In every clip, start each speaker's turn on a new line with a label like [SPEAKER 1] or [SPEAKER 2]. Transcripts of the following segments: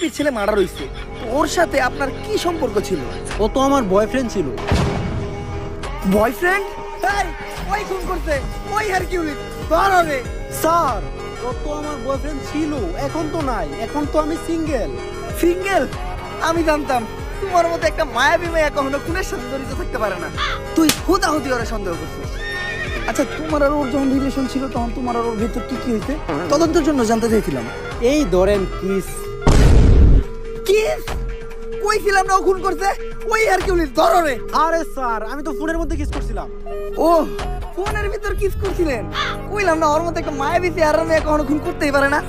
[SPEAKER 1] এসপির ছেলে মার্ডার হইছে, ওর সাথে আপনার কি সম্পর্ক ছিল?
[SPEAKER 2] ও তো আমার বয়ফ্রেন্ড ছিল।
[SPEAKER 1] বয়ফ্রেন্ড? এই, ওই খুন করছে, ওই হারকিউলিস, ধর রে।
[SPEAKER 2] স্যার, ও তো আমার বয়ফ্রেন্ড ছিল, এখন তো নাই, এখন তো আমি সিঙ্গেল।
[SPEAKER 1] সিঙ্গেল? আমি জানতাম তোমার মতো একটা মায়াবী মেয়ে কখনো খুনের সাথে জড়িত থাকতে পারে না। তুই হুদাহুদি ওরা সন্দেহ করছিস। আচ্ছা, তোমার আর ওর যখন রিলেশন ছিল তখন তোমার আর ওর ভিতর কি কি হয়েছে তদন্তের জন্য জানতে চাইছিলাম।
[SPEAKER 2] এই ধরেন কিস।
[SPEAKER 1] কিস? কইছিলাম না ও খুন করছে, ওই হারকিউলিস, ধর রে।
[SPEAKER 2] আরে স্যার, আমি তো ফোনের মধ্যে কিস করছিলাম।
[SPEAKER 1] ও, ফোনের ভিতর কিস করছিলেন? কইলাম না ওর মতো একটা মায়াবী চেহারা মেয়ে কখনো খুন করতেই পারে না।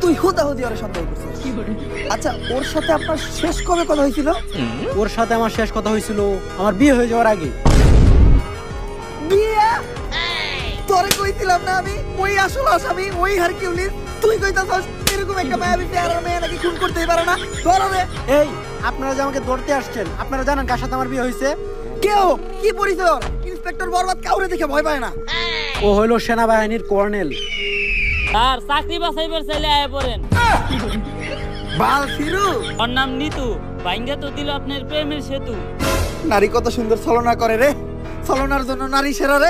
[SPEAKER 1] তুই হুদাহুদি ওরা সন্দেহ করছিস। আচ্ছা, ওর সাথে আপনার শেষ কবে কথা হয়েছিল?
[SPEAKER 2] ওর সাথে আমার শেষ কথা হয়েছিল আমার বিয়ে হয়ে যাওয়ার আগে।
[SPEAKER 1] বিয়ে? তোরে কইছিলাম না আমি ওই আসল আসামি, ওই হারকিউলিস। তুই কইতাছস এরকম একটা মায়াবী চেহারার মেয়ে নাকি খুন করতেই পারে না? ধর রে।
[SPEAKER 2] এই, আপনারা যে আমাকে ধরতে আসছেন, আপনারা জানেন কার সাথে আমার বিয়ে হয়েছে?
[SPEAKER 1] কেউ কি পরিচয় ওর? ইন্সপেক্টর বরবাদ কাউরে দেখে ভয় পায় না।
[SPEAKER 2] ও হইল সেনাবাহিনীর কর্নেল।
[SPEAKER 3] স্যার, চাকরি বাছাইবার চাইলে আয় পড়েন।
[SPEAKER 1] বাল ফিরু।
[SPEAKER 3] ওর নাম নিতু, বাইঙ্গা তো দিল আপনার প্রেমের সেতু।
[SPEAKER 1] নারী কত সুন্দর ছলনা করে রে, ছলনার জন্য নারী সেরা রে।